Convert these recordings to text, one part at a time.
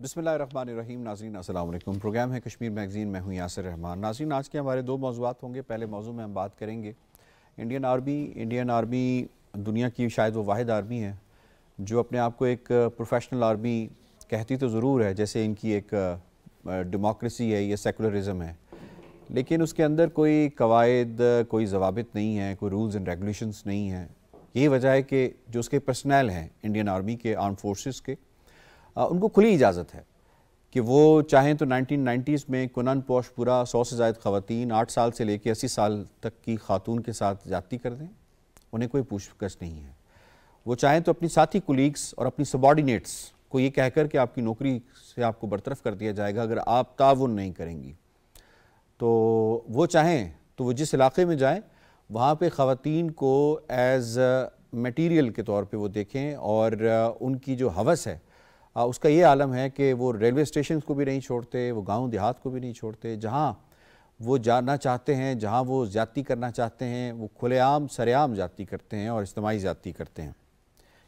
बिस्मिल्लाहिर्रहमानिर्रहीम। नाज़रीन अस्सलाम वालेकुम। प्रोग्राम है कश्मीर मैगज़ीन, मैं हूँ यासिर रहमान। नाज़रीन, आज के हमारे दो मौज़ूआत होंगे। पहले मौज़ू में हम बात करेंगे इंडियन आर्मी दुनिया की शायद वो वाहिद आर्मी है जो अपने आप को एक प्रोफेशनल आर्मी कहती तो ज़रूर है, जैसे इनकी एक डेमोक्रेसी है, ये सेकुलरिज़म है, लेकिन उसके अंदर कोई कवायद, कोई ज़वाबित नहीं है, कोई रूल्स एंड रेगुलेशंस नहीं है। यही वजह है कि जो उसके पर्सनल हैं इंडियन आर्मी के, आर्म फोर्सेस के, उनको खुली इजाज़त है कि वो चाहें तो 1990s में कुनन पोशपुरा 100 से ज़ायद ख़वातीन 8 साल से लेकर 80 साल तक की खातून के साथ ज़्यादती कर दें, उन्हें कोई पूछताछ नहीं है। वो चाहें तो अपनी साथी कुलीग्स और अपनी सबॉर्डिनेट्स को ये कहकर कि आपकी नौकरी से आपको बरतरफ कर दिया जाएगा अगर आप ताउन नहीं करेंगी, तो वो चाहें तो वो जिस इलाके में जाएं वहाँ पे ख़वातीन को एज़ मटीरियल के तौर पे वो देखें, और उनकी जो हवस है उसका ये आलम है कि वो रेलवे स्टेशन को भी नहीं छोड़ते, वो गांव देहात को भी नहीं छोड़ते। जहाँ वो जाना चाहते हैं, जहाँ वो ज़्यादती करना चाहते हैं, वो खुलेआम सरेआम ज़्यादती करते हैं और इज्तिमाई ज़्यादती करते हैं।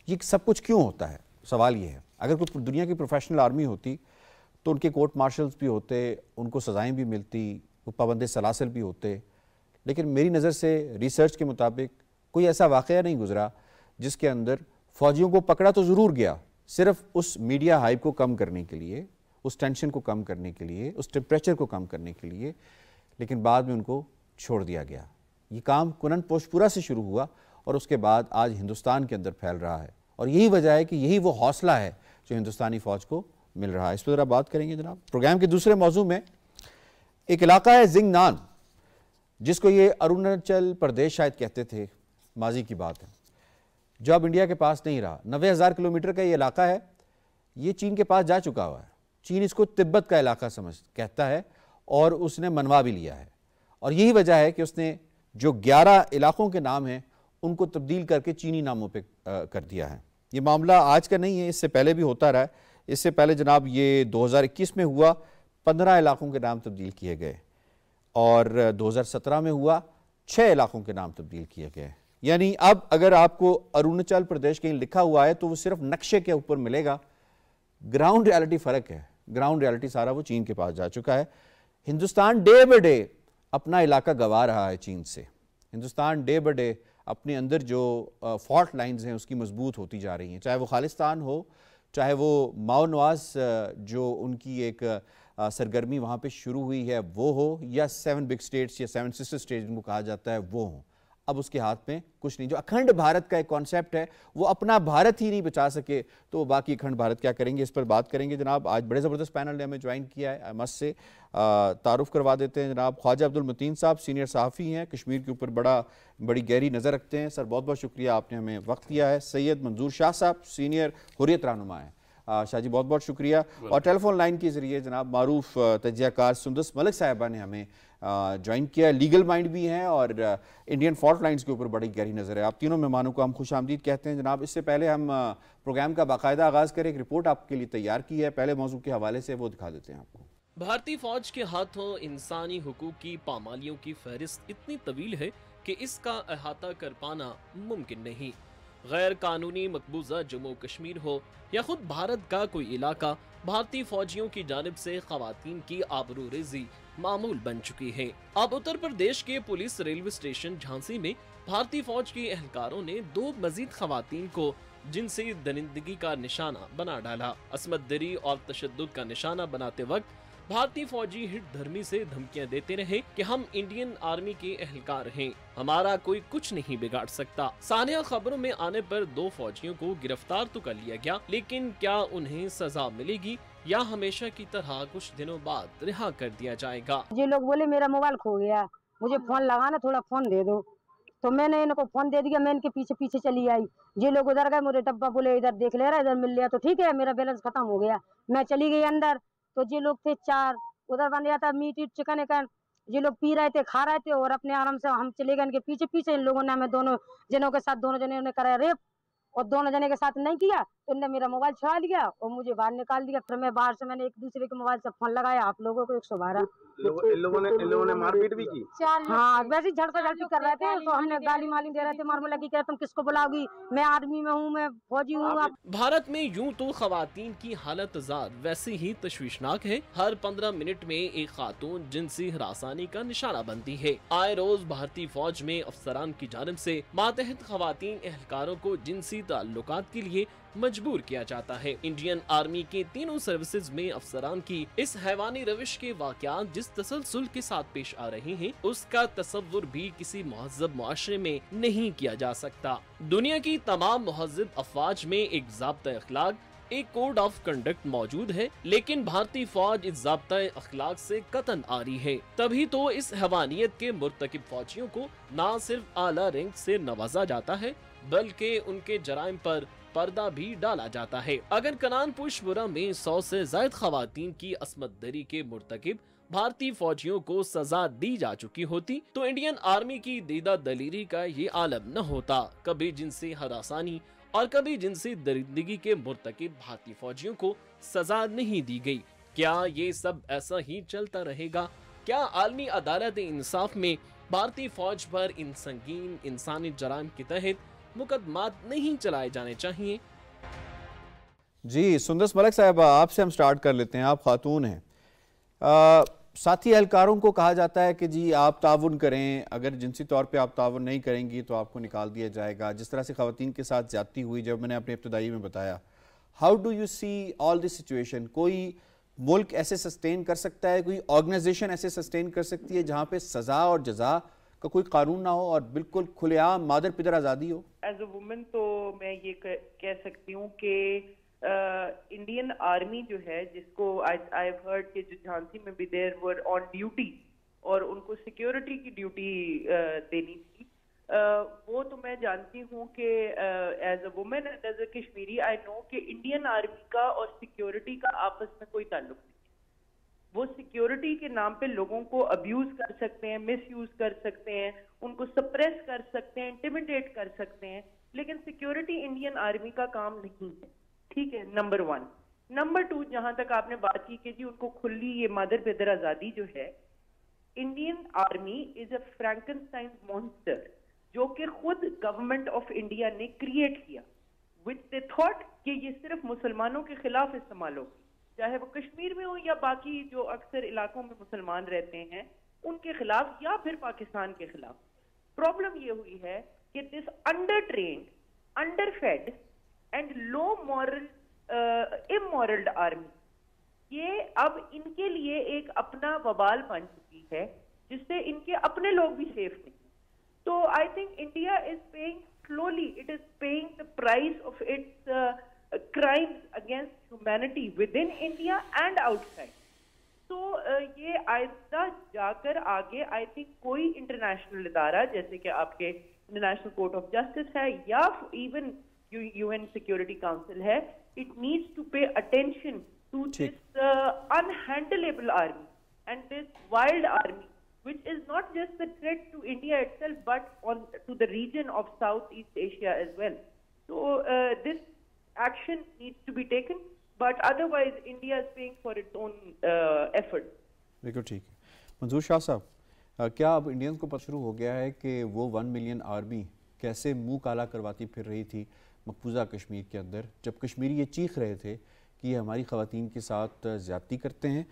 ये सब कुछ क्यों होता है? सवाल ये है। अगर कोई दुनिया की प्रोफेशनल आर्मी होती तो उनके कोर्ट मार्शल्स भी होते, उनको सज़ाएँ भी मिलती, वो पाबंद सलासिल भी होते, लेकिन मेरी नज़र से रिसर्च के मुताबिक कोई ऐसा वाक़या नहीं गुज़रा जिसके अंदर फ़ौजियों को पकड़ा तो ज़रूर गया, सिर्फ उस मीडिया हाइप को कम करने के लिए, उस टेंशन को कम करने के लिए, उस टेम्परेचर को कम करने के लिए, लेकिन बाद में उनको छोड़ दिया गया। ये काम कुनन पोशपुरा से शुरू हुआ और उसके बाद आज हिंदुस्तान के अंदर फैल रहा है, और यही वजह है कि यही वो हौसला है जो हिंदुस्तानी फ़ौज को मिल रहा है। इस पर ज़रा बात करेंगे जनाब। प्रोग्राम के दूसरे मौजू में एक इलाका है जिंगनान, जिसको ये अरुणाचल प्रदेश शायद कहते थे, माजी की बात है, जो अब इंडिया के पास नहीं रहा। 90,000 किलोमीटर का ये इलाका है, ये चीन के पास जा चुका हुआ है। चीन इसको तिब्बत का इलाका कहता है और उसने मनवा भी लिया है, और यही वजह है कि उसने जो 11 इलाकों के नाम हैं उनको तब्दील करके चीनी नामों पे कर दिया है। ये मामला आज का नहीं है, इससे पहले भी होता रहा है। इससे पहले जनाब ये 2021 में हुआ, 15 इलाकों के नाम तब्दील किए गए, और 2017 में हुआ 6 इलाकों के नाम तब्दील किए गए। यानी अब अगर आपको अरुणाचल प्रदेश कहीं लिखा हुआ है तो वो सिर्फ नक्शे के ऊपर मिलेगा, ग्राउंड रियलिटी फ़र्क है। ग्राउंड रियलिटी सारा वो चीन के पास जा चुका है। हिंदुस्तान डे बाय डे अपना इलाका गंवा रहा है चीन से। हिंदुस्तान डे बाय डे अपने अंदर जो फॉल्ट लाइंस हैं उसकी मजबूत होती जा रही हैं, चाहे वो खालिस्तान हो, चाहे वो माओ नवाज जो उनकी एक सरगर्मी वहाँ पे शुरू हुई है वो हो, या 7 बिग स्टेट्स या 7 सिस्टर स्टेट्स जिनको कहा जाता है वो हो। अब उसके हाथ में कुछ नहीं। जो अखंड भारत का एक कॉन्सेप्ट है, वो अपना भारत ही नहीं बचा सके तो बाकी अखंड भारत क्या करेंगे? इस पर बात करेंगे जनाब। आज बड़े ज़बरदस्त पैनल ने हमें ज्वाइन किया है। मस्त से तारुफ करवा देते हैं जनाब। ख्वाजा अब्दुल मतीन साहब सीनियर सहाफ़ी हैं, कश्मीर के ऊपर बड़ी गहरी नज़र रखते हैं। सर बहुत बहुत शुक्रिया, आपने हमें वक्त दिया है। सैयद मंजूर शाह साहब सीनियर हुर्रियत रहनुमा हैं। शाह जी बहुत बहुत शुक्रिया। और टेलीफोन लाइन के ज़रिए जनाब मारूफ तजियाकार सुंदस मलिक साहिबा ने हमें ज्वाइन किया। लीगल माइंड भी हैं और इंडियन फॉल्ट लाइन्स के ऊपर बड़ी गहरी नज़र है। आप तीनों मेहमानों को हम खुश आमदीद कहते हैं जनाब। इससे पहले हम प्रोग्राम का बाकायदा आगाज़ करें, एक रिपोर्ट आपके लिए तैयार की है, पहले मौजू के हवाले से वो दिखा देते हैं आपको। भारतीय फौज के हाथों इंसानी हुकूक की पामालियों की फहरिस्त इतनी तवील है कि इसका अहाता कर पाना मुमकिन नहीं। गैर कानूनी मकबूजा जम्मू कश्मीर हो या खुद भारत का कोई इलाका, भारतीय फौजियों की जानिब से खवातीन की आबरूरेजी मामूल बन चुकी है। अब उत्तर प्रदेश के पुलिस रेलवे स्टेशन झांसी में भारतीय फौज के एहलकारों ने 2 मजीद खवातीन को जिनसी दरिंदगी का निशाना बना डाला। असमत दरी और तशद्दुद का निशाना बनाते वक्त भारतीय फौजी हिट धर्मी से धमकियां देते रहे कि हम इंडियन आर्मी के एहलकार हैं, हमारा कोई कुछ नहीं बिगाड़ सकता। सानिया खबरों में आने पर 2 फौजियों को गिरफ्तार तो कर लिया गया, लेकिन क्या उन्हें सजा मिलेगी या हमेशा की तरह कुछ दिनों बाद रिहा कर दिया जाएगा? ये लोग बोले मेरा मोबाइल खो गया, मुझे फोन लगाना, थोड़ा फोन दे दो। तो मैंने इनको फोन दे दिया, मैं इनके पीछे पीछे चली आई। ये लोग उधर गए, मुझे डब्बा बोले इधर देख ले रहा, इधर मिल लिया तो ठीक है, मेरा बैलेंस खत्म हो गया। मैं चली गई अंदर, तो ये लोग थे 4, उधर बन गया था मीट चिकन एकन। ये लोग पी रहे थे, खा रहे थे, और अपने आराम से हम चले गए इनके पीछे पीछे। इन लोगों ने हमें दोनों जनों के साथ, दोनों जने ने कराया रेप, और दोनों जने के साथ नहीं किया तो इन्होंने मेरा मोबाइल छुड़ा लिया और मुझे बाहर निकाल दिया। फिर मैं बाहर से मैंने एक दूसरे के मोबाइल से फोन लगाया आप लोगों को 112। इन लोगों ने मारपीट भी की। हाँ, वैसे ही झड़का झड़की कर रहे थे, तो हमने गाली माली दे रहे थे, मार लगी, कह तुम किसको बुलाओगी, मैं आर्मी में हूँ, मैं फौजी हूँ। आप भारत में यूं तो खवातीन की हालत ज़ात वैसी ही तशवीशनाक है। हर 15 मिनट में एक खातून जिनसी हरासानी का निशाना बनती है। आए रोज भारतीय फौज में अफसरान की जानिब से मातहत खवातीन एहलकारों को जिनसी ताल्लुकात के लिए मजबूर किया जाता है। इंडियन आर्मी के तीनों सर्विसेज में अफसरान की इस हैवानी रविश के वाक़यात जिस तसलसल के साथ पेश आ रहे हैं, उसका तसव्वुर भी किसी महज़ब मुआशरे में नहीं किया जा सकता। दुनिया की तमाम महज़ब अफवाज में एक ज़ाब्ता अखलाक, एक कोड ऑफ कंडक्ट मौजूद है, लेकिन भारतीय फौज इस ज़ाब्ता अखलाक से कतन आ रही है। तभी तो इस हैवानियत के मुर्तकिब फौजियों को न सिर्फ आला रैंक से नवाजा जाता है, बल्कि उनके जराइम पर पर्दा भी डाला जाता है। अगर कनान पुशपुरा में 100 से ज़ायद खवातीन की असमत दरी के मुर्तकिब भारतीय फौजियों को सजा दी जा चुकी होती, तो इंडियन आर्मी की दीदा दलीरी का ये आलम न होता। कभी जिनसी हरासानी और कभी जिनसी दरिंदगी के मुर्तकिब भारतीय फौजियों को सजा नहीं दी गई। क्या ये सब ऐसा ही चलता रहेगा? क्या आलमी अदालत इंसाफ में भारतीय फौज पर इन संगीन इंसानी जराइम के तहत मुकदमात नहीं चलाए जाने चाहिए? जी सुंदस मलिक साहब, आपसे हम स्टार्ट कर लेते हैं। आप खातून हैं, साथी एहलकारों को कहा जाता है कि जी आप ताउन करें, अगर जिनसी तौर पे आप ताउन नहीं करेंगी तो आपको निकाल दिया जाएगा। जिस तरह से खवातीन के साथ ज्यादती हुई, जब मैंने अपने इब्तदाई में बताया, how do you see all this situation? कोई मुल्क ऐसे सस्टेन कर सकता है, कोई ऑर्गेनाइजेशन ऐसे सस्टेन कर सकती है जहाँ पे सज़ा और जजा का कोई कानून ना हो और बिल्कुल खुलेआम मादर पिदर आज़ादी हो? एज अ वुमेन तो मैं ये कह सकती हूँ कि इंडियन आर्मी जो है, जिसको आई हैव हर्ड कि जो झांसी में भी देयर वर ऑन ड्यूटी और उनको सिक्योरिटी की ड्यूटी देनी थी, वो तो मैं जानती हूँ कि as a women and as a Kashmiri I know कि इंडियन आर्मी का और सिक्योरिटी का आपस में कोई ताल्लुक नहीं। वो सिक्योरिटी के नाम पे लोगों को अब्यूज कर सकते हैं, मिस यूज कर सकते हैं, उनको सप्रेस कर सकते हैं, इंटिमिडेट कर सकते हैं, लेकिन सिक्योरिटी इंडियन आर्मी का काम नहीं है। ठीक है, नंबर 1। नंबर 2, जहां तक आपने बात की कि जी उनको खुली ये मादर पिदर आजादी जो है, Indian army is a Frankenstein monster जो कि खुद गवर्नमेंट ऑफ इंडिया ने क्रिएट किया, विच दे थॉट कि ये सिर्फ मुसलमानों के खिलाफ इस्तेमाल होगी, चाहे वो कश्मीर में हो या बाकी जो अक्सर इलाकों में मुसलमान रहते हैं उनके खिलाफ या फिर पाकिस्तान के खिलाफ। प्रॉब्लम ये हुई है कि this under trained, under fed and low morale immoral army, ये अब इनके लिए एक अपना वबाल बन चुकी है जिससे इनके अपने लोग भी सेफ नहीं। तो I think India is paying slowly, it is paying the price of its crimes against humanity within India and outside. तो ये आइंदा जाकर आगे आई थिंक कोई इंटरनेशनल इदारा जैसे कि आपके इंटरनेशनल कोर्ट ऑफ जस्टिस है या इवन UN सिक्योरिटी काउंसिल है, it needs to pay attention to this unhandleable army and this wild army which is not just a threat to India itself but to the region of Southeast Asia as well. So this action needs to be taken, but otherwise India is paying for its own effort. बिल्कुल ठीक है। मंजूर शाह साहब, क्या अब Indians को पता शुरू हो गया है कि वो 1 मिलियन आर्मी कैसे मुंह काला करवाती फिर रही थी मकबूजा कश्मीर के अंदर, जब कश्मीरी ये चीख रहे थे कि ये हमारी ख़वातीन के साथ ज़्यादती करते हैं?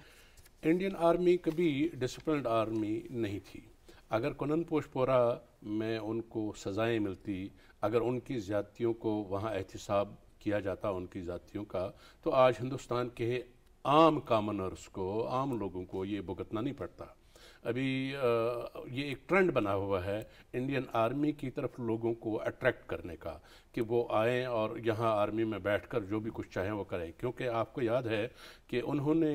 इंडियन आर्मी कभी डिसिप्लिन्ड आर्मी नहीं थी। अगर कनन पोशपोरा में उनको सज़ाएं मिलती, अगर उनकी ज़्यादतियों को वहाँ एहतिसाब किया जाता उनकी ज़ातियों का, तो आज हिंदुस्तान के आम कॉमनर्स को, आम लोगों को ये भुगतना नहीं पड़ता। अभी ये एक ट्रेंड बना हुआ है इंडियन आर्मी की तरफ लोगों को अट्रैक्ट करने का कि वो आएँ और यहाँ आर्मी में बैठकर जो भी कुछ चाहें वो करें, क्योंकि आपको याद है कि उन्होंने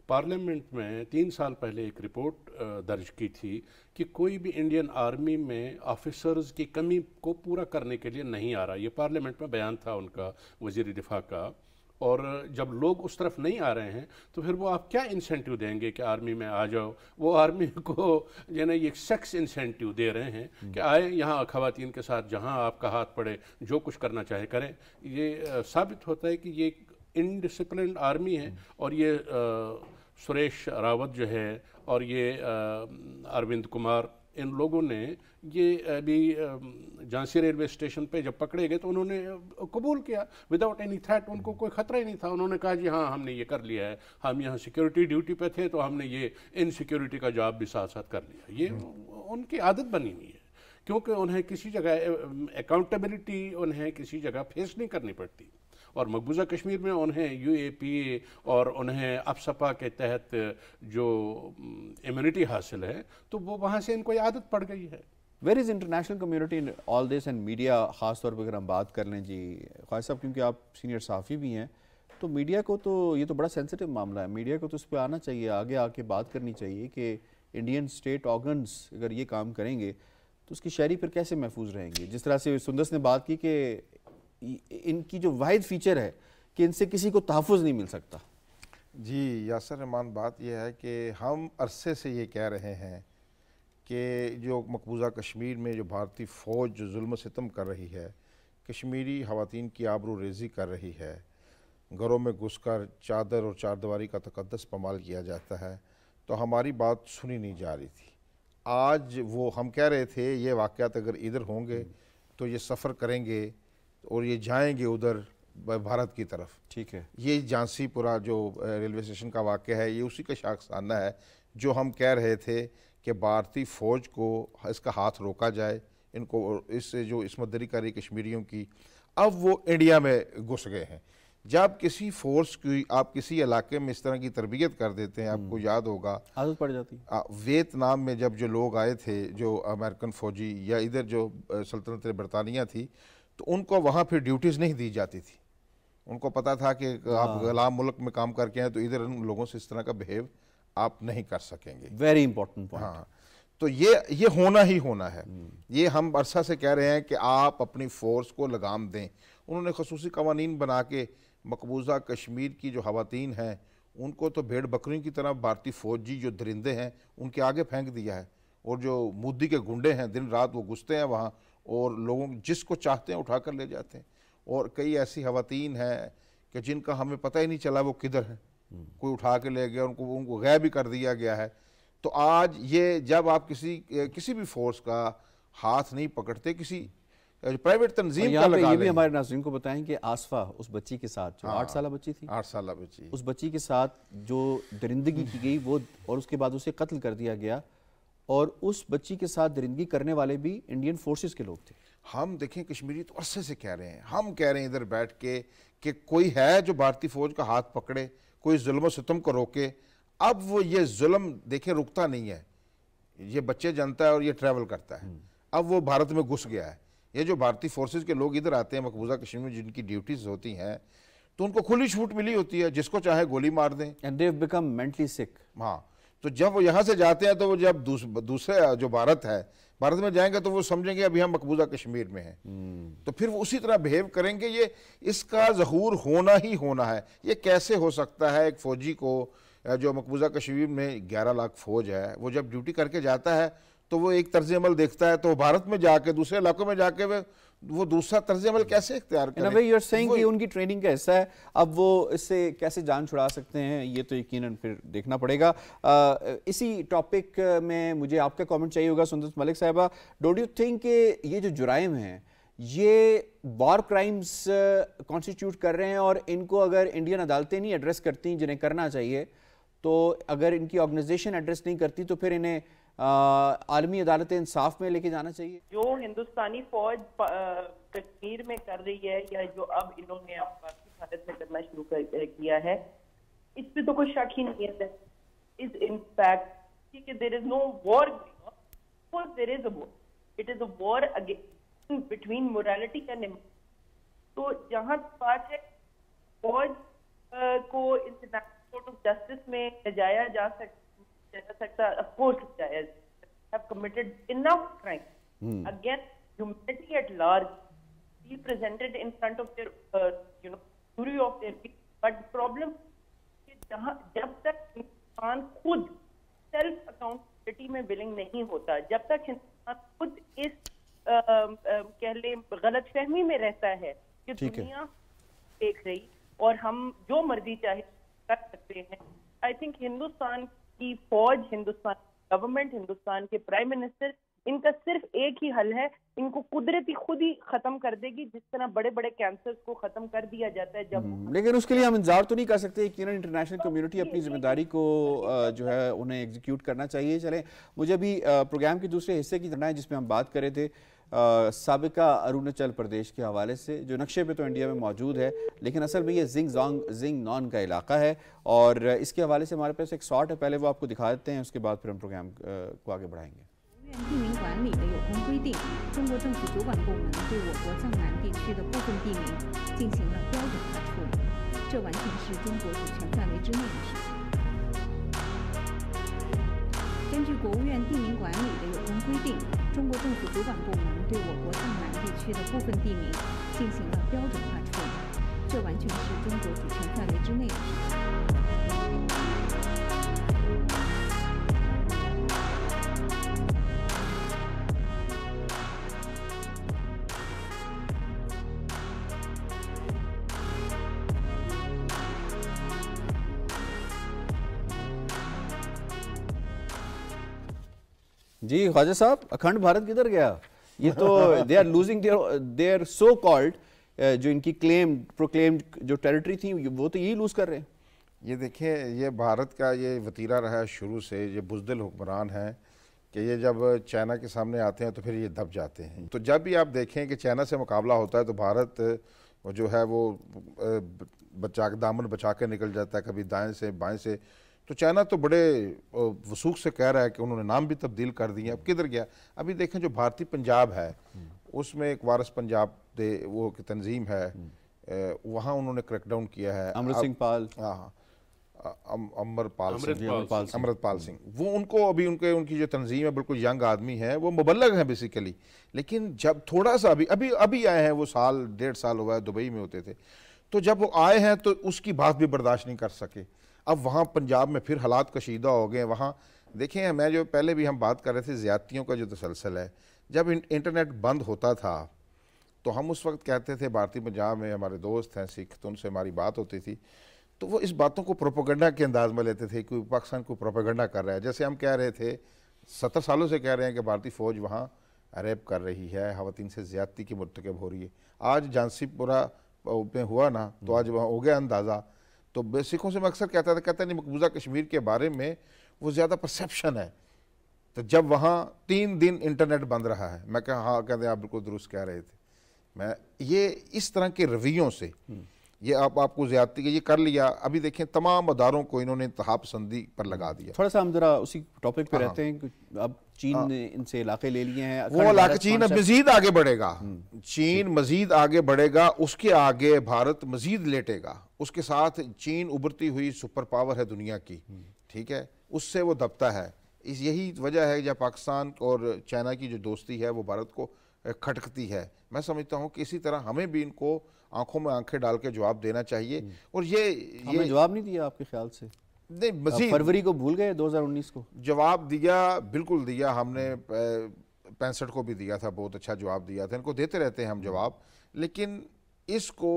पार्लियामेंट में 3 साल पहले एक रिपोर्ट दर्ज की थी कि कोई भी इंडियन आर्मी में ऑफिसर्स की कमी को पूरा करने के लिए नहीं आ रहा। ये पार्लियामेंट में बयान था उनका, वज़ीर दिफा का। और जब लोग उस तरफ नहीं आ रहे हैं तो फिर वो आप क्या इंसेंटिव देंगे कि आर्मी में आ जाओ? वो आर्मी को यानी ये सेक्स इंसेंटिव दे रहे हैं कि आए यहाँ ख़वातीन के साथ, जहाँ आपका हाथ पड़े जो कुछ करना चाहे करें। ये साबित होता है कि ये इनडिसिप्लिन्ड आर्मी है और ये सुरेश रावत जो है और ये अरविंद कुमार, इन लोगों ने ये अभी झांसी रेलवे स्टेशन पे जब पकड़े गए तो उन्होंने कबूल किया विदाउट एनी थ्रेट, उनको कोई ख़तरा ही नहीं था। उन्होंने कहा जी हाँ हमने ये कर लिया है, हम यहाँ सिक्योरिटी ड्यूटी पे थे तो हमने ये इनसिक्योरिटी का जॉब भी साथ साथ कर लिया। ये उनकी आदत बनी हुई है, क्योंकि उन्हें किसी जगह अकाउंटेबिलिटी उन्हें किसी जगह फेस नहीं करनी पड़ती। और मकबूजा कश्मीर में उन्हें UAPA और उन्हें अफसपा के तहत जो इम्यूनिटी हासिल है तो वो वहाँ से इनको ये आदत पड़ गई है। Where is international community in all this and media, ख़ास तौर पर अगर हम बात कर लें जी ख्वाजा साहब, क्योंकि आप सीनियर सहाफ़ी भी हैं, तो मीडिया को तो ये तो बड़ा सेंसिटिव मामला है, मीडिया को तो उस पर आना चाहिए, आगे आके बात करनी चाहिए कि इंडियन स्टेट ऑर्गन्स अगर ये काम करेंगे तो उसकी शहरी फिर कैसे महफूज रहेंगे। जिस तरह से सुंदस ने बात की कि इनकी जो वाहिद फीचर है कि इनसे किसी को तहफ़्फ़ुज़ नहीं मिल सकता। जी यासर रहमान, बात यह है कि हम अरसे से ये कह रहे हैं कि जो मकबूजा कश्मीर में जो भारतीय फ़ौज जो जुल्म सितम कर रही है, कश्मीरी ख़वातीन की आबरू रेज़ी कर रही है, घरों में घुसकर चादर और चारदीवारी का तक़द्दुस पमाल किया जाता है, तो हमारी बात सुनी नहीं जा रही थी। आज वो हम कह रहे थे ये वाक़यात अगर इधर होंगे तो ये सफ़र करेंगे और ये जाएंगे उधर भारत की तरफ। ठीक है, ये झांसी पुरा जो रेलवे स्टेशन का वाक़या है ये उसी का शाखसाना है जो हम कह रहे थे कि भारतीय फ़ौज को इसका हाथ रोका जाए, इनको इससे जो इसमत दरी करी कश्मीरियों की, अब वो इंडिया में घुस गए हैं। जब किसी फोर्स की आप किसी इलाके में इस तरह की तरबियत कर देते हैं, आपको याद होगा आदत पड़ जाती है। वियतनाम में जब जो लोग आए थे जो अमेरिकन फ़ौजी या इधर जो सल्तनत बरतानिया थी, तो उनको वहाँ फिर ड्यूटीज़ नहीं दी जाती थी। उनको पता था कि आप गुलाम मुल्क में काम करके हैं तो इधर उन लोगों से इस तरह का बिहेव आप नहीं कर सकेंगे। Very important point. हाँ, तो ये होना ही होना है। ये हम अरसा से कह रहे हैं कि आप अपनी फ़ोर्स को लगाम दें। उन्होंने खसूसी कवानीन बना के मकबूजा कश्मीर की जो ख़वातीन हैं उनको तो भेड़ बकरियों की तरह भारतीय फ़ौजी जो दरिंदे हैं उनके आगे फेंक दिया है, और जो मोदी के गुंडे हैं दिन रात वो घुसते हैं वहाँ और लोगों जिसको चाहते हैं उठा कर ले जाते हैं। और कई ऐसी ख़वातीन हैं कि जिनका हमें पता ही नहीं चला वो किधर है, कोई उठा के ले गया, उनको गायब भी कर दिया गया है। तो आज ये जब आप किसी भी फोर्स का हाथ नहीं पकड़ते, किसी प्राइवेट तंजीम का लगा ये भी हमारे नाज़रीन को बताएं कि आसफा उस बच्ची के साथ जो 8 साल बच्ची थी, 8 साल बच्ची, उस बच्ची के साथ जो दरिंदगी की गई वो, और उसके बाद उसे कत्ल कर दिया गया, और उस बच्ची के साथ दरिंदगी करने वाले भी इंडियन फोर्सेस के लोग थे। हम देखें कश्मीरी तो अरसे से कह रहे हैं, हम कह रहे हैं इधर बैठ के कि कोई है जो भारतीय फ़ौज का हाथ पकड़े, कोई जुल्म सितम को रोके। अब वो ये जुल्म देखें रुकता नहीं है, ये बच्चे जानता है और ये ट्रैवल करता है। अब वो भारत में घुस गया है। ये जो भारतीय फोर्सेस के लोग इधर आते हैं मकबूजा कश्मीर में, जिनकी ड्यूटीज़ होती हैं, तो उनको खुली छूट मिली होती है, जिसको चाहे गोली मार दें। And they have become mentally sick. हाँ, तो जब वो यहाँ से जाते हैं तो वो जब दूसरे जो भारत है, भारत में जाएंगे तो वो समझेंगे अभी हम मकबूजा कश्मीर में हैं, तो फिर वो उसी तरह बिहेव करेंगे। ये इसका ज़हूर होना ही होना है। ये कैसे हो सकता है एक फ़ौजी को जो मकबूजा कश्मीर में 11 लाख फ़ौज है, वो जब ड्यूटी करके जाता है तो वो एक तर्ज अमल देखता है, तो भारत में जाके दूसरे इलाकों में जाके वो दूसरा तर्ज अमल कैसे इख्तियार करें? यू आर सेइंग कि उनकी ट्रेनिंग का हिस्सा है। अब वो इससे कैसे जान छुड़ा सकते हैं ये तो यकीनन फिर देखना पड़ेगा। इसी टॉपिक में मुझे आपका कमेंट चाहिए होगा सुंदस मलिक साहिबा। डोंट यू थिंक कि ये जो जुराइम हैं ये वॉर क्राइम्स कॉन्स्टिट्यूट कर रहे हैं, और इनको अगर इंडियन अदालतें नहीं एड्रेस करती जिन्हें करना चाहिए, तो अगर इनकी ऑर्गेनाइजेशन एड्रेस नहीं करती तो फिर इन्हें आलमी अदालत इंसाफ में लेके जाना चाहिए? जो हिंदुस्तानी फौज कश्मीर में कर रही है या जो अब इन्होंने भारत में करना शुरू किया है, इस पे तो कोई शक ही नहीं है। इज इन फैक्ट कि there is no war, there is a war, it is a war against between morality and. तो जहां बात है फौज को इंटरनेशनल कोर्ट ऑफ जस्टिस में जाया जा सकता, of course have committed enough crime against humanity at large, be presented in front of their jury of their peers. But the problem जब तक इंसान खुद सेल्फ अकाउंटेबिलिटी में विलिंग नहीं होता, जब तक इंसान खुद इस कह ले गलतफहमी में रहता है कि दुनिया देख रही और हम जो मर्जी चाहे कर सकते हैं, आई थिंक हिंदुस्तान की फौज, हिंदुस्तान गवर्नमेंट, हिंदुस्तान के प्राइम मिनिस्टर, इनका सिर्फ एक ही हल है, इनको कुदरती खुद ही खत्म कर देगी, जिस तरह बड़े बड़े कैंसर्स को खत्म कर दिया जाता है जब। लेकिन उसके लिए हम इंतजार तो नहीं कर सकते कि इंटरनेशनल कम्युनिटी अपनी जिम्मेदारी को जो है उन्हें एग्जीक्यूट करना चाहिए। चलें, मुझे अभी प्रोग्राम के दूसरे हिस्से की तरह है जिसमें हम बात कर रहे थे साबिका अरुणाचल प्रदेश के हवाले से, जो नक्शे पे तो इंडिया में मौजूद है लेकिन असल में ये जिंग नॉन का इलाका है, और इसके हवाले से हमारे पास एक शॉट है, पहले वो आपको दिखा देते हैं, उसके बाद फिर हम प्रोग्राम को आगे बढ़ाएंगे। 地名管理的有关规定，中国政府主管部门对我国藏南地区的部分地名进行了标准化处理，这完全是中国主权范围之内的事情。根据国务院地名管理的有关规定，中国政府主管部门对我国藏南地区的部分地名进行了标准化处理，这完全是中国主权范围之内的事情。 जी ख्वाजा साहब, अखंड भारत किधर गया? ये तो they are losing their so called जो इनकी प्रोक्लेम्ड जो टेरिटरी थी वो तो यही लूज कर रहे हैं। ये देखिए, ये भारत का ये वतीरा रहा है शुरू से, ये बुज़दिल हुक्मरान हैं कि ये जब चाइना के सामने आते हैं तो फिर ये दब जाते हैं। तो जब भी आप देखें कि चाइना से मुकाबला होता है तो भारत जो है वो दामन बचा के निकल जाता है, कभी दाएं से बाएं से। तो चाइना तो बड़े वसूख से कह रहा है कि उन्होंने नाम भी तब्दील कर दिए। अब किधर गया? अभी देखें जो भारतीय पंजाब है उसमें एक वारिस पंजाब वो की तंजीम है, वहाँ उन्होंने क्रैकडाउन किया है। अमृतपाल, हाँ, अमृतपाल सिंह, वो उनको अभी उनकी जो तंजीम है, बिल्कुल यंग आदमी है, वो मुबल्लग हैं बेसिकली। लेकिन जब थोड़ा सा अभी आए हैं, वो साल 1.5 साल हुआ है, दुबई में होते थे, तो जब वो आए हैं तो उसकी बात भी बर्दाश्त नहीं कर सके। अब वहाँ पंजाब में फिर हालात कशीदा हो गए। वहाँ देखें, मैं जो पहले भी हम बात कर रहे थे ज़्यादतियों का जो तसलसल है, जब इंटरनेट बंद होता था तो हम उस वक्त कहते थे, भारतीय पंजाब में हमारे दोस्त हैं सिख, तो उनसे हमारी बात होती थी, तो वो इस बातों को प्रोपेगेंडा के अंदाज में लेते थे कि पाकिस्तान को प्रोपेगेंडा कर रहा है। जैसे हम कह रहे थे 70 सालों से कह रहे हैं कि भारतीय फ़ौज वहाँ रेप कर रही है, ख़वातीन से ज़्यादती की मुर्तकब हो रही है। आज झांसीपुरा में हुआ ना, तो आज वहाँ हो गया अंदाज़ा। तो सिखों से मैं अक्सर कहता नहीं, मकबूजा कश्मीर के बारे में वो ज़्यादा परसेप्शन है। तो जब वहाँ 3 दिन इंटरनेट बंद रहा है, मैं कहा हाँ, कहते आप बिल्कुल दुरुस्त कह रहे थे। मैं ये इस तरह के रवैयों से ये आपको ज़्यादती ये कर लिया। अभी देखें, तमाम अदारों को इन्होंने इंतहा पसंदी पर लगा दिया। थोड़ा सा हम जरा उसी टॉपिक पे रहते हैं कि अब चीन ने इनसे इलाके ले लिए हैं, वो इलाके चीन अब मजीद आगे बढ़ेगा, चीन मजीद आगे बढ़ेगा, उसके आगे भारत मजीद लेटेगा। उसके साथ चीन उभरती हुई सुपर पावर है दुनिया की, ठीक है, उससे वो दबता है। यही वजह है जब पाकिस्तान और चाइना की जो दोस्ती है वो भारत को खटकती है। मैं समझता हूँ कि इसी तरह हमें भी इनको आंखों में आंखें डाल के जवाब देना चाहिए। और ये जवाब नहीं दिया आपके ख्याल से? नहीं, मजीद फरवरी को भूल गए, 2019 को जवाब दिया, बिल्कुल दिया। हमने 65 को भी दिया था, बहुत अच्छा जवाब दिया था। इनको देते रहते हैं हम जवाब, लेकिन इसको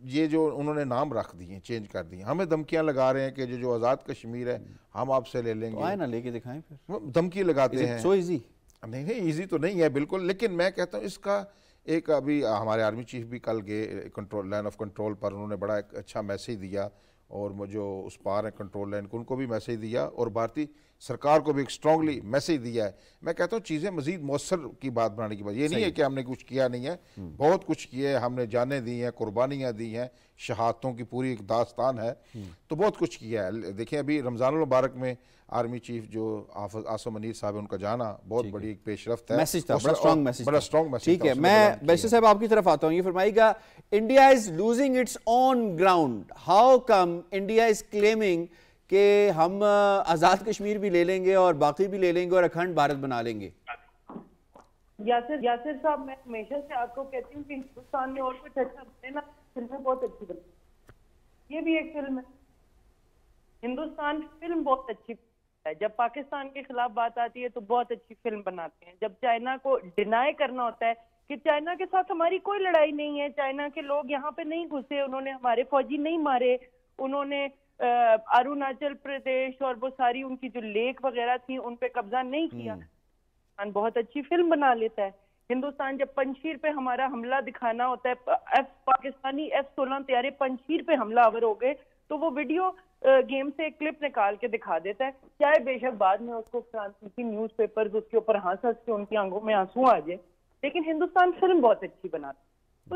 ये जो उन्होंने नाम रख दिए, चेंज कर दिए, हमें धमकियां लगा रहे हैं कि जो आज़ाद कश्मीर है हम आपसे ले लेंगे। तो आए ना, लेके दिखाएं फिर। धमकी लगाते हैं। So easy? नहीं, इजी तो नहीं है बिल्कुल, लेकिन मैं कहता हूँ इसका एक, अभी हमारे आर्मी चीफ भी कल गए लाइन ऑफ कंट्रोल पर, उन्होंने बड़ा एक अच्छा मैसेज दिया, और जो उस पार है कंट्रोल लाइन को, उनको भी मैसेज दिया, और भारतीय सरकार को भी एक स्ट्रांगली मैसेज दिया है। मैं कहता हूँ चीज़ें मजीद मौसर की बात बनाने की बात, ये नहीं है कि हमने कुछ किया नहीं है, बहुत कुछ किया है, हमने जानें दी हैं, कुर्बानियाँ दी हैं, शहादतों की पूरी एक दास्तान है, तो बहुत कुछ किया है। देखिए, अभी रमज़ानुल मुबारक में आर्मी चीफ जो आसिम मुनीर साहब है, उनका जाना बहुत बड़ी एक पेशरफ्त है। मैसेज था, बड़ा स्ट्रॉन्ग मैसेज। ठीक है, मैं बैरिस्टर साहब आपकी तरफ आता हूँ। ये फरमाइएगा, India is losing its on ground, how come India is claiming कि हम आज़ाद कश्मीर भी ले लेंगे और बाकी भी ले लेंगे और अखंड भारत बना लेंगे? यासिर साहब, मैं हमेशा से आपको कहती हूँ कि हिंदुस्तान में और कुछ अच्छा बने ना, फिल्में बहुत अच्छी बनी। ये भी एक फिल्म है, हिंदुस्तान फिल्म बहुत अच्छी है। जब पाकिस्तान के खिलाफ बात आती है तो बहुत अच्छी फिल्म बनाते हैं। जब चाइना को डिनाई करना होता है कि चाइना के साथ हमारी कोई लड़ाई नहीं है, चाइना के लोग यहाँ पे नहीं घुसे, उन्होंने हमारे फौजी नहीं मारे, उन्होंने اروناچل پردیش اور وہ ساری ان کی جو لیک وغیرہ تھی ان پہ قبضہ نہیں کیا. بہت اچھی فلم بنا لیتا ہے. ہندوستان جب پنجشیر پہ ہمارا حملہ دکھانا ہوتا ہے, پاکستانی F-16 طیارے پنجشیر پہ حملہ آور ہو گئے, تو وہ ویڈیو گیم سے ایک کلپ نکال کے دکھا دیتا ہے. چاہے بے شک بعد میں اس کو فرانسیسی نیوز پیپرز اس کے اوپر ہنس ہنس کے ان کی آنکھوں میں آنسو آ جائے, لیکن ہندوستان فلم بہت اچھی بناتا. تو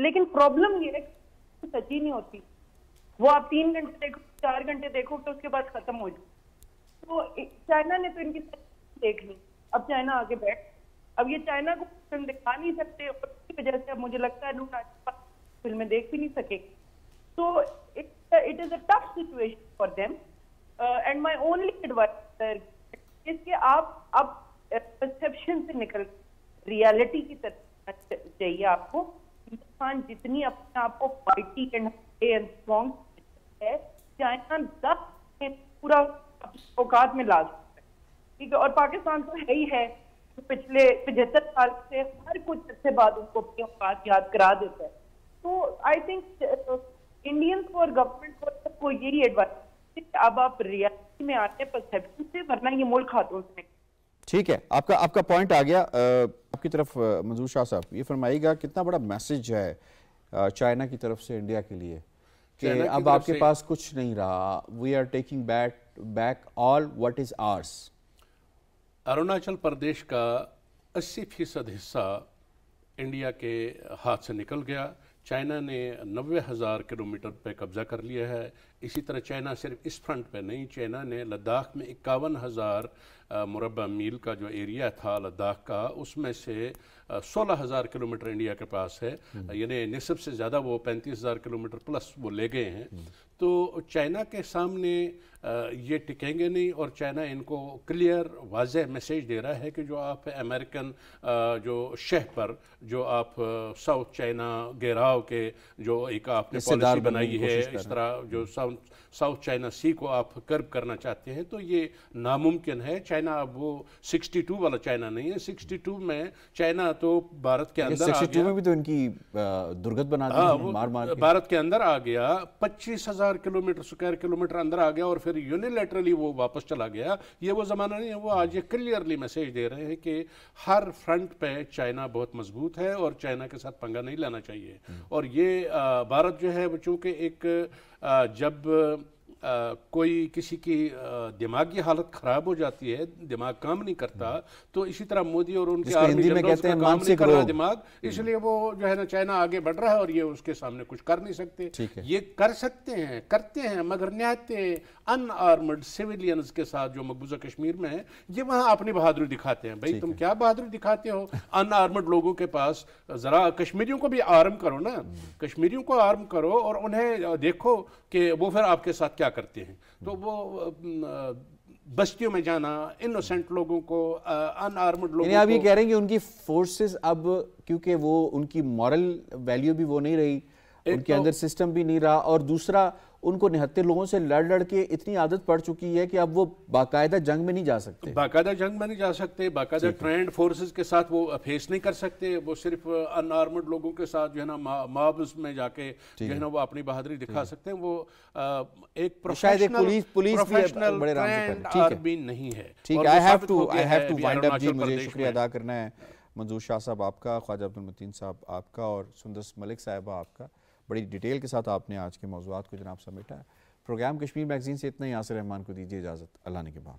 لیکن پرابلم یہ ہے کہ سچی نہیں ہوتی. وہ آپ 3 گھنٹے دیکھو, 4 گھنٹے دیکھو تو اس کے بعد ختم ہو جائے. تو چائنا نے تو ان کی دیکھ لی, اب چائنا آگے بیٹھ, اب یہ چائنا کو فلم دکھا نہیں سکتے, اور اس کی وجہ سے اب مجھے لگتا ہے فلمیں دیکھ بھی نہیں سکے. تو it is a tough situation for them, and my only advice is کہ آپ اب perception سے نکل ریالٹی کی طرف چاہیے آپ کو. ہندوستان جتنی اپنے آپ کو فائٹی اینڈ اسٹرانگ ہے, چائنا 10 پورا اوقات میں لا سکتا ہے, ٹھیک ہے. اور پاکستان تو ہے ہی ہے, پچھلے 75 سال سے ہر کچھ عرصے بعد ان کو اپنی اوقات یاد کرا دیتا ہے. تو آئی تھنک انڈینس کو اور گورنمنٹ کو یہی ایڈوائز, اب آپ ریالٹی میں آتے ہیں پرسیپشن سے, ورنہ یہ ملک ہاتھوں سے. ٹھیک ہے, آپ کا پوائنٹ آ گیا. آپ کی طرف منظور شاہ صاحب یہ فرمائیے گا کتنا بڑا میسج ہے چائنا کی طرف سے انڈیا کے لیے کہ اب آپ کے پاس کچھ نہیں رہا, we are taking back all what is ours. Arunachal Pradesh کا 80% حصہ انڈیا کے ہاتھ سے نکل گیا. چائنا نے 90,000 کلومیٹر پہ قبضہ کر لیا ہے. اسی طرح چائنا صرف اس فرنٹ پہ نہیں, چائنا نے لداخ میں 51,000 مربع میل کا جو ایریا تھا لداخ کا, اس میں سے 16,000 کلومیٹر انڈیا کے پاس ہے, یعنی نصف سے زیادہ وہ 35,000 کلومیٹر پلس وہ لے گئے ہیں. تو چائنا کے سامنے یہ ٹکیں گے نہیں, اور چائنا ان کو کلیئر واضح میسیج دے رہا ہے کہ جو آپ امریکن جو شہ پر جو آپ ساؤتھ چائنا گھیراؤ کے جو ایک آپ نے پالیسی بنائی ہے, اس طرح جو ساؤتھ چائنا سی کو آپ کرب کرنا چاہتے ہیں, تو یہ ناممکن ہے. چائنا اب وہ 62 والا چائنا نہیں ہے. 62 میں چائنا تو بھارت کے اندر 62 میں بھی تو ان کی درگت بنا دی, مار مار کے بھارت کے اندر آ گیا, 25,000 کلومیٹر سکوائر کلومیٹر اندر آ گیا, اور پھر یونیلیٹرلی وہ واپس چلا گیا. یہ وہ زمانہ نہیں ہے. وہ آج یہ کلیئرلی میسیج دے رہے ہیں کہ ہر فرنٹ پہ چائنا بہت مضبوط ہے, اور چائنا کے ساتھ پنگا نہیں لینا چاہیے. اور یہ بھارت جو ہے وہ چونکہ ایک جب کوئی کسی کی دماغی حالت خراب ہو جاتی ہے, دماغ کام نہیں کرتا, تو اسی طرح مودی اور ان کے آرمی جنرلز کا کام نہیں کر رہا دماغ, اس لیے وہ جو ہے نا چائنا آگے بڑھ رہا ہے, اور یہ اس کے سامنے کچھ کر نہیں سکتے. یہ کر سکتے ہیں, کرتے ہیں, مگر نہایت ان آرمڈ سیویلینز کے ساتھ جو مقبوضہ کشمیر میں ہے, یہ وہاں اپنی بہادری دکھاتے ہیں. بھائی تم کیا بہادری دکھاتے ہو ان آرمڈ لوگوں کے پاس؟ ذرا کشمیریوں کو بھی آرم کرو نا, کشمیریوں کو آرم کرو, اور انہیں دیکھو کہ وہ پھر آپ کے ساتھ کیا کرتے ہیں. تو وہ بستیوں میں جانا, انوسنٹ لوگوں کو, ان آرمڈ لوگوں کو, آپ یہ کہہ رہے ہیں کہ ان کی فورسز اب کیونکہ وہ ان کی مورل ویلیو بھی وہ نہیں رہی, ان کے اندر سسٹم بھی نہیں رہا, اور دوسرا ان کو نہتے لوگوں سے لڑ کے اتنی عادت پڑ چکی ہے کہ اب وہ باقاعدہ جنگ میں نہیں جا سکتے. باقاعدہ ٹرینڈ فورسز کے ساتھ وہ فیس نہیں کر سکتے. وہ صرف ان آرمڈ لوگوں کے ساتھ جو ہے نا مابز میں جا کے جو ہے نا وہ اپنی بہادری دکھا سکتے ہیں. وہ ایک پروفیشنل ٹرینڈ آرمی نہیں ہے. ٹھیک ہے, I have to wind up جی. مجھے شکریہ ادا کرنا ہے منظور شاہ صاحب آپ کا, خواجہ عبدالمتین صاحب آپ کا, اور سندس ملک صاحبہ آپ کا. بڑی ڈیٹیل کے ساتھ آپ نے آج کے موضوعات کو جناب سمیٹا ہے. پروگرام کشمیر میگزین سے اتنا ہی. یاسر رحمان کو دیجیے اجازت. اللہ نے کے بعد.